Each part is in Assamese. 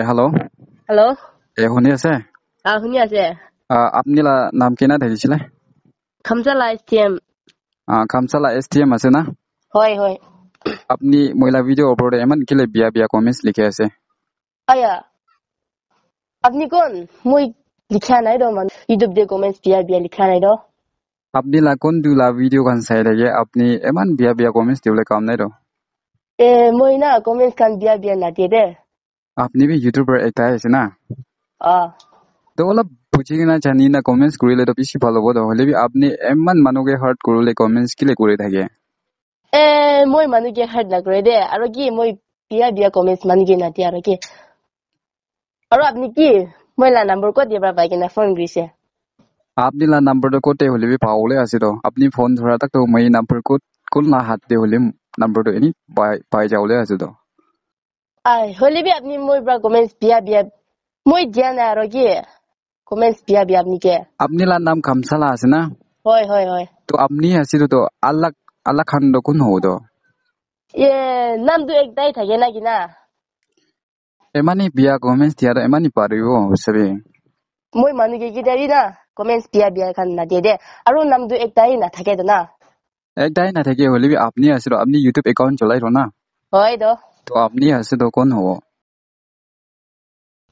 Hello. Hello. শুনি আছে? শুনি আছে। আপনি নাম কেনা থাকিছিলে? খামচালা STM. খামচালা STM আছে না? হয় হয়। আপনি মহিলা ভিডিও ওপৰত এমান কিলে বিয়া কমেন্টস লিখি আছে? আয়া আপনি কোন? মই লিখা নাই দ মান ইউটিউব দে কমেন্টস বিয়া লিখা নাই দ। আপনি কোন দুলা ভিডিও kan চাই থাকে আপনি এমান বিয়া কমেন্টস দিবলৈ কাম নাই দ। মই না কমেন্টস kan বিয়া না দিয়ে দে। আপনি বি ইউটিউবার একটা আছে না? তো অলপ বুঝি কিনা জানি না কমেন্টস কৰিলে তো বেছি ভাল হ'ব দ। হলে বি আপনি এমান মানুহকে হার্ট কৰিলে কমেন্টস কিলে কৰি থাকে? মই মানুহকে হাৰ্ট না কৰে দে আৰু কি মই বিয়া কমেন্টস মানুহকে না দিয়ে আৰু কি। আৰু আপনি কি মই লা নম্বৰ কত দিবা পাই কিনা ফোন কৰিছে? আপনি নাম্বারটা কোতে হলে বি পাওলে আছে তো। আপনি ফোন ধরা তাক তো মই নাম্বার কোন না হাত দে হলে নাম্বারটা এনি পাই যাওলে আছে তো। হলে বি আপনি মই ব্রা কমেন্টস বিয়া মই দিয়া না আৰু কি কমেন্টস বিয়া আপনি কে? আপনি নাম খামচালা আছে না? হয় হয় হয়। তো আপনি আছে তো আল্লাহ খান তো কোন হো তো? নামটো একটাই থাকে না কি না? এমানি বিয়া কমেন্টস দিয়া এমানি পারিব সবে। মই মানুহকে কিটাবি না কমেন্টস বিয়া খান না দিয়ে দে আৰু নামটো একটাই না থাকে তো না। একটাই না থাকে হলে বি আপনি আছে তো। আপনি ইউটিউব একাউন্ট চলাই র না? হয় তো। তো আপনি আছে তো কোন হো?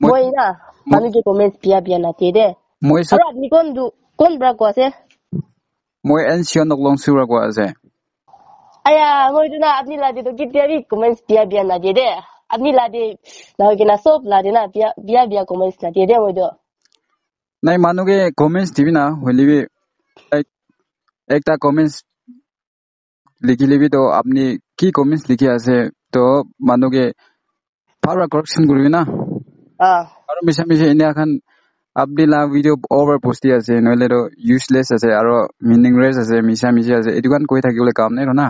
মই না মানুহকে কমেন্টস বিয়া না দিয়ে দে। মই আৰু আপনি কোন ব্রা কো আছে? মই এনসিও নকলং সুরা কো আছে। আয়া মই তো না আপনি লাদে তো কিটাবি কমেন্টস বিয়া না দিয়ে দে। আপনি লাদে না কিনা সব লাদে না বিয়া কমেন্টস না দিয়ে দে মই তো। নাই মানুকে কমেন্টস দিবি না হলে বি একটা কমেন্টস লিখিলিবি তো আপনি কি কমেন্টস লিখি আছে তো মানুকে পারা কারেকশন করবি না। আৰু মিছা এনে এখন আপনি ভিডিও ওভাৰ পোস্টি আছে নহলে তো ইউজলেস আছে আৰু মিনিংলেস আছে মিছা আছে এইটো কান কৈ থাকিবলৈ কাম নাই না।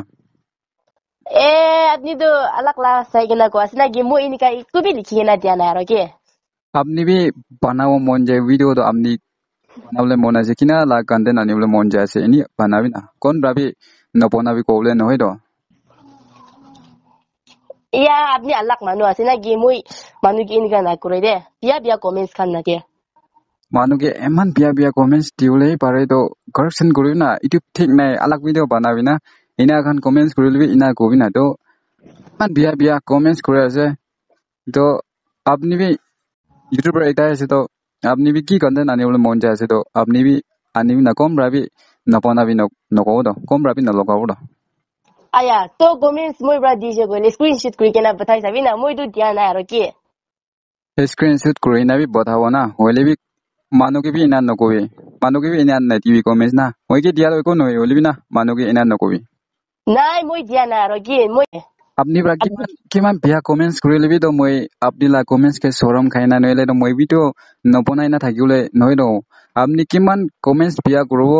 আপনি তো আলাক লা চাই কিনা কো আছে না কি মই এনেকা একটু বি লিখি কিনা দিয়া নাই আৰু কি। আপনি বি বানাব মন যায় ভিডিও তো আপনি বানাবলে মন আছে কিনা কন্টেন্ট আনিবলৈ মন যায় আছে এনি বানাবি না কোন ভাবি নবনাবি কবলে নহয় তো। আপনি আল্লাহ মানুহ আছে না কি মই মানুহকে এনেকা না কৰে দে বিয়া কমেন্টস খান না দিয়ে। মানুকে এমান বিয়া কমেন্টস দিবলৈ পাৰে তো কারেকশন করবি না ইটো ঠিক নাই আলাক ভিডিও বানাবি না ইনা এখন কমেন্টস কৰিলবি ইনা কবি না তো ইমান বিয়া কমেন্টস করে আছে তো আপনি বি ইউটিউবার এটাই আছে তো আপনি বি কি কন্টেন্ট আনিবলৈ মন যায় আছে তো আপনি বি আনিবি না কম ভাবি নবনাবি নকব তো কম ভাবি নলগাব তো। আয়া তো কমেন্টস মই ব্রা দিছে কইলে স্ক্রিনশট কৰি কেনা পঠাই চাবি না মই তো দিয়া নাই আৰু কি। স্ক্ৰিনশট কৰি না বি বঠাব না হলে বি মানুকে বি ইনা নকবি মানুকে বি ইনা নাইটিবি কমেন্টস না মই কি দিয়াৰ একো নহয় হলে বি না মানুকে ইনা নকবি। নাই মই দিয়া নাই আৰু কি মই আপনি কিমান বিয়া কমেন্টস কৰিলেবি তো মই আপনি কমেন্টস কে চৰম খাই না নহলে তো মই বি তো নবনাই না থাকিবলৈ নহয় তো আপনি কিমান কমেন্টস বিয়া কৰিব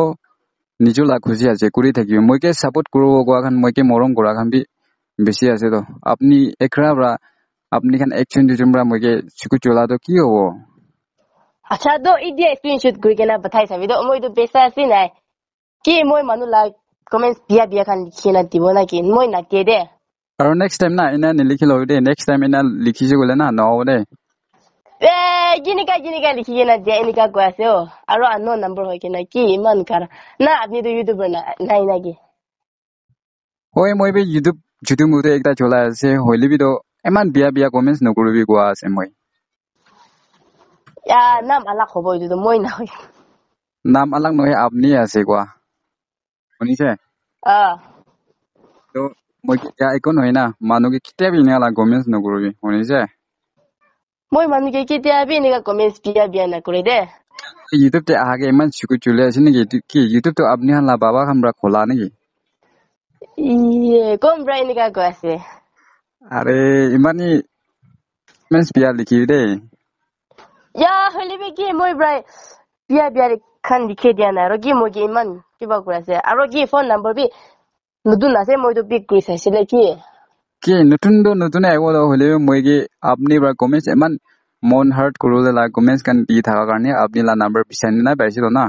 নিজৰ খুজি আছে কৰি থাকিব মই কে সাপোৰ্ট কৰিব কোৱা খান মই কে মৰম কৰা খান বি বেছি আছে তো আপনি একৰা বৰা আপনি খান একশন দুজন বৰা মই কে চুকু চলা তো কি হব? আচ্ছা তো ইডিয়া স্ক্রিনশট কৰি কেনা পঠাই চাবি তো মই তো পেছা আছে নাই কি মই মানুহ লা কমেন্টস বিয়া খান লিখি না দিব না কি মই না দিয়ে দে। আৰু নেক্সট টাইম না ইনা নিলিখি লবি দে নেক্সট টাইম ইনা লিখিছে গলে না নহব দে। জিনিকা লিখি কেনা দিয়া এনেকা কৈ আছে আৰু আনো নম্বৰ হয় কিনা কি ইমান খাৰা না আপনি তো ইউটিউবার নাই নাকি? হয় মই বি ইউটিউব মতে একটা চলাই আছে হইলে বি তো ইমান বিয়া কমেন্টস নকৰিবি কোৱা আছে মই। নাম আলাক হব এইটো তো মই না নাম আলাক নহয় আপনি আছে কোৱা শুনিছে? তো মই কেতিয়া একো নহয় না মানুহকে কেতিয়াবা ইনা কমেন্টস নকৰিবি শুনিছে? মই মানুহকে কেতিয়াবা এনেকা কমেন্টস বিয়া নকৰে দে। ইউটিউব তে আগে ইমান চুকু চলে আছে নেকি কি ইউটিউব তো আপনি হালা বাবা খামরা খোলা নেকি? কম ব্ৰা এনেকা কৈ আছে। আৰে ইমানি কমেন্টস বিয়া লিখিবি দেই। হলে বি কি মই ব্ৰাই বিয়া খান লিখি দিয়া নাই আৰু কি মই কি ইমান কিবা কৈ আছে আৰু কি ফোন নম্বৰ বি নতুন আছে মইতো পিক কৰি চাইছিলে কি নতুন আহিব হলে মই কি আপনি বা কমেন্টস ইমান মন হার্ট করলে কমেন্টস কান দি থাকা কাৰণে আপনি নাম্বাৰ বিচাৰি না পাইছিল না।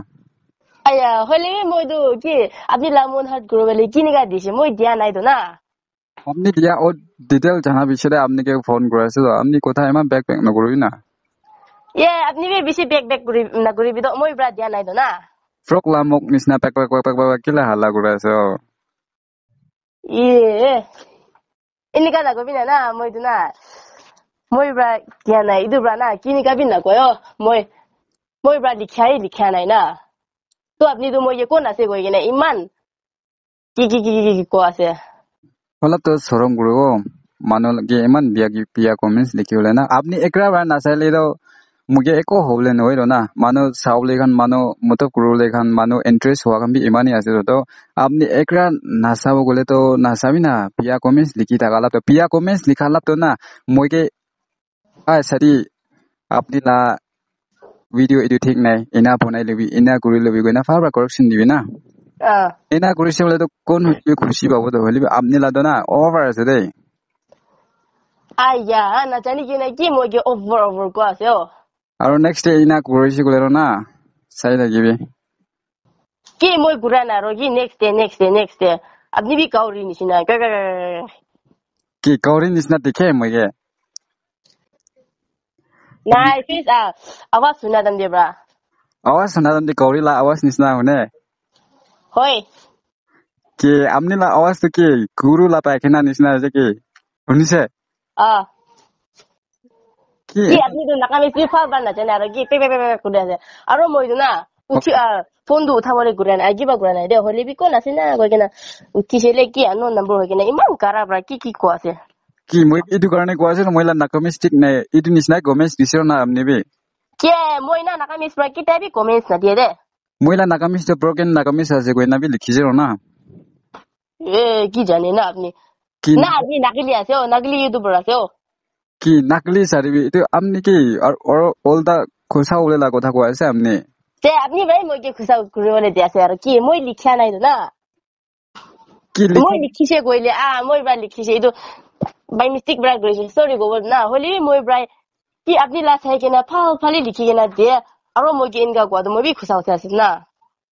হলে বি মইতো কি আপনি মন হাৰ্ট কৰিবলৈ কিনিকা দিছে মই দিয়া নাই তো না। আপনি দিয়া ও ডিটেইল জানা বিষয়ে আপনি কে ফোন করেছিল আপনি কোথায় ইমান ব্যাক ব্যাক নকৰিবি না আপনি বেশি বেক বেক না করিবি তো মই ব্রা দিয়া নাই তো না ফ্রক লামক নিচিনা পেক পেক পেক পেক কিলা হাল্লা কৰি আছে এনেকা না কবি না মইতো না মই ব্রা দিয়া নাই ইদু ব্রা না কিনি কাবি না কয় মই ব্রা লিখা নাই না তো আপনি তো মই কোন আছে কই কিনে ইমান কি কো আছে অলপ তো সরম কৰিব মানুহ কি ইমান বিয়া কমেন্টস লিখিবলে না আপনি একৰা বাৰ নাচাইলে তো মুগে একো হবলে নহয় না মানুহ চাউলে খান মানুহ মত কুৰুলে খান মানুহ ইন্টাৰেস্ট হোৱা কাম ইমানই আছে তো আপনি একৰা নাচাব গলে তো নাচাবি না বিয়া কমেন্টস লিখি থাকালা তো বিয়া কমেন্টস লিখালা তো না মইকে সারি আপনি লা ভিডিও এডিট ঠিক নাই এনা বনাই লবি এনা কৰি লবি গইনা ফাৰ কাৰেকশন দিবি না এনা কৰিছে বলে তো কোন খুশি পাবো তো হলি আপনি লা তো না ওভার আছে দেই আইয়া না জানি কি না কি মই কি ওভার কো আছে আৰু নেক্সট ডে এনা কৰিছে গলে না চাই লাগিবি কি মই গুৰা না ৰ কি নেক্সট ডে আপনি বি কাউরি নিছিনা কি কাউরি নিচিনা দেখে মইকে নাই ফিস আওয়াজ শুনা দম দে ব্রা আওয়াজ শুনা দে কাউরি লা আওয়াজ নিচিনা হনে হয় কি আপনি লা আওয়াজ তো কি গুরু লা পায়খানা নিচিনা আছে কি শুনিছে কি আপনি তো নাকামি সিফা বান না জানা আর কি পে করে আছে আর মই তো না উঠি ফোন দু উঠাবলে গুরা না কিবা গুরা নাই দে হলি বি কোন আছে না কই কেনা উঠিছিলে কি আনো নাম্বার হয় কেনা ইমান কারা ব্রা কি কো আছে কি মই ইটো কাৰণে কোৱা আছে মইলা নাকামি স্টিক নাই ইটো নিচিনা কমেন্টস দিছিও না আপনি বি কে মই না নাকামি স্প্রা কি টাইপি কমেন্টস না দিয়ে দে মইলা নাকামিস তো ব্রোকেন নাকামিস আছে কই না বি লিখিছে না কি জানে না আপনি কি না আপনি নাকলি আছে নাকলি ইউটিউবার আছে কি নাকলি সারিবি তো আপনি কি আর ওলটা খোসা ওলেলা কথা কোৱা আছে আপনি আপনি ভাই মই কি খুশা করিবলে দি আছে আর কি মই লিখা নাই তো না কি মই লিখিছে কইলে মই ব্রা লিখিছে ইটো বাই মিস্টেক ব্রা কইছে সরি গো না হলি মই ব্রা কি আপনি লা চাই কেনা ফালি লিখি কেনা দিয়ে আর মই কি ইনকা কোয়া তো মই বি খুশা হতে আছে না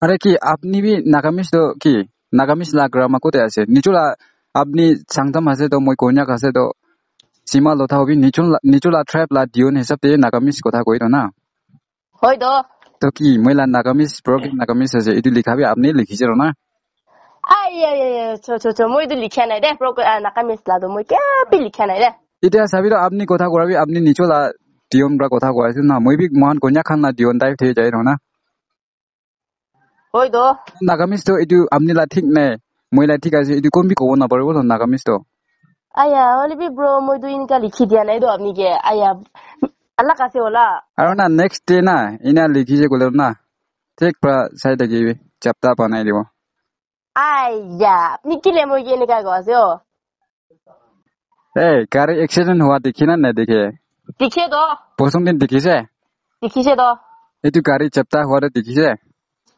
আরে কি আপনি বি নাকামিস তো কি নাকামিস লা গ্রামা কোতে আছে নিচুলা আপনি সাংতাম আছে তো মই কইনাক আছে তো সীমা লতা হবি নিচুলা ট্রাইব লা দিওন হিসাবে নাকামিস কথা কই না হয় তো কি মইলা নাকামিস ব্রোকেন নাকামিস আছে ইটো লিখাবি আপনি লিখিছে না মই তো লিখা নাই দে নাকামিস লা তো মই কে লিখা নাই দে এতিয়া চাবি তো আপনি কথা করাবি আপনি নিচলা দিওন ব্রা কথা কইছে না মই বি মহান কন্যা খান না দিওন টাইপ থৈ যায় না হয় নাগামিস তো ইটো আপনি লা ঠিক নাই মইলা ঠিক আছে ইটো কোন বি কব না পারবো তো নাগামিস তো হলি বি ব্রো মই তো ইনকা লিখি দিয়া নাই তো আপনি কে আল্লাহ কাছে ওলা আৰু না নেক্সট ডে না ইনা লিখিছে গলে না ঠিক প্রা চাই থাকিবি চ্যাপ্টার বানাই দিব আপনি কি লে মই কি এনেকা কো আছে গাড়ি এক্সিডেন্ট হওয়া দেখি না না দেখে দেখে তো প্রথম দিন দেখিছে তো এইটো গাড়ি চ্যাপ্টার হওয়ারে দেখিছে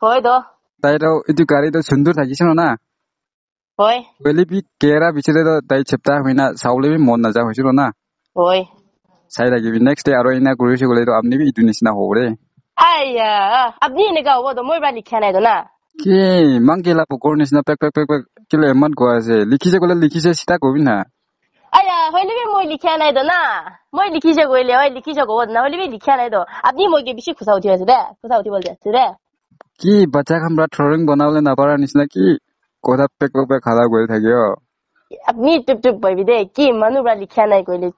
হয় তো তাই তো এইটো গাড়ি তো সুন্দর থাকিছে না হয় বলি বি কেরা বিচলে তো তাই চ্যাপ্টার হইনা চাউলে বি মন নাযা হইছিল না হয় চাই থাকিবি নেক্সট ডে আৰু ইনা কৰিছে গলে তো আপনি বি ইটো নিচিনা হব রে আপনি এনেকা হবো তো মই বা লিখা নাই তো না কি মাংকেলা পকৰ নিচিনা পেক পেক পেক পেক কিলে ইমান কোৱা আছে লিখিছে গলে লিখিছে চিতা কবি না হইলে বি মই লিখা নাই তো না মই লিখিছে কইলে লিখিছে কব না হইলে বি লিখা নাই তো আপনি মই কি বেশি খুশা উঠি আছে দে খুশা উঠি বলতে আছে দে কি বাচ্চা খামরা ট্রলিং বানাবলে নাপারা নিচিনা কি কথা পেক পেক পেক খালা গৈ থাকে আপনি চুপ পাইবি দে কি মানুহ ব্রা লিখা নাই কইলে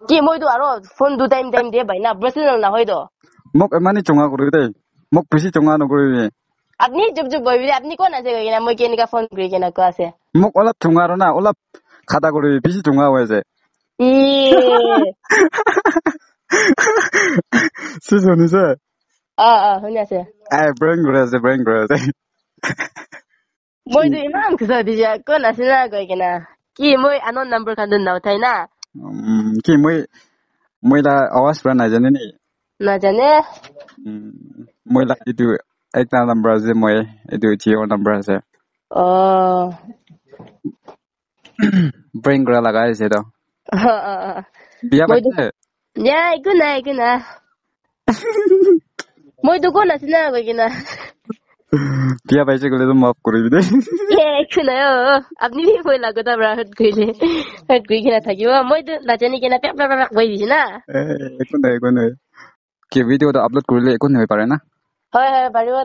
কি মই তো আৰু ফোন দু টাইম দিয়ে ভাই না ব্ৰেসিল না হয় তো মোক ইমানে চঙা কৰি দে মোক বেছি চঙা নকৰিবি আপনি চুপ পাইবি দে আপনি কোন আছে কইনা মই কি এনেকা ফোন কৰি কেনা কো আছে মোক অলপ চঙা আৰু না অলপ খাতা কৰিবি বেছি চঙা হৈ আছে শুনিছে শুনি আছে ব্ৰেইন ঘূৰাই আছে মই তো ইমান খুচা দিছে কোন আছে না কই কেনা কি মই আনৰ নম্বৰ খান না উঠাই না কি মইলা আৱাজ পৰা নাজানে নি নাজানে মইলা এইটো একটা নম্বৰ আছে মই এইটো জিঅ' নম্বৰ আছে ব্ৰেইন ঘূৰা লগা আছে তো বিয়া পাইছে একো নাই মই তো কোন আছে না কই কেনা বিয়া পাইছে গ'লে তো মাফ কৰিবি দেই একো নাই আপনি ভয় লাগো তাৰ পৰা হট গৈ কিনে থাকিব মইতো নাজানি কিনে পেপ পেপ পেপ কৈ দিছি না একো নাই কি ভিডিঅ'টো আপলোড কৰিলে একো নহয় পাৰে না হয় হয় পাৰিব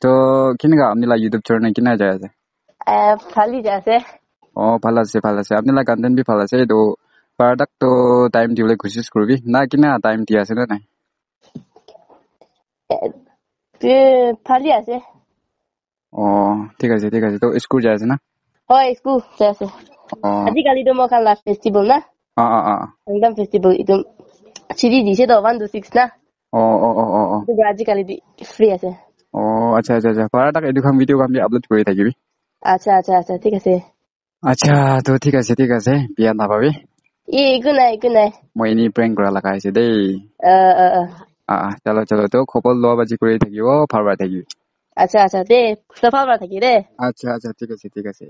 তো কেনেকা আপোনালোক ইউটিউব চেনেল কেনে যায় আছে ভালি যায় আছে ভাল আছে আপোনালোক কন্টেন্ট বি ভাল আছে তো পাৰদাক তো টাইম দিবলৈ কোচিছ কৰিবি না কিনা টাইম দি আছে না নাই ভালি আছে ঠিক আছে তো স্কুল যায় আছে না হয় স্কুল যাই আছে আজিকালিতো মই খান লাষ্ট ফেষ্টিভেল না একদম ফেষ্টিভেল একদম চিৰি দিছে তো 1 to 6 না আজিকালি ফ্ৰী আছে আচ্ছা পাৰদাক এডুখন ভিডিঅ' আমি আপলোড কৰি থাকিবি আচ্ছা ঠিক আছে আচ্ছা তো ঠিক আছে বিয়া নাপাবি একো নাই মই এনেই প্ৰেংক কৰা লগা হৈছে দেই চলো তো খবৰ লোৱা বাজি কৰি থাকিব ভাল পাই থাকিবি আচ্ছা দে ভাল থাকি দে আচ্ছা ঠিক আছে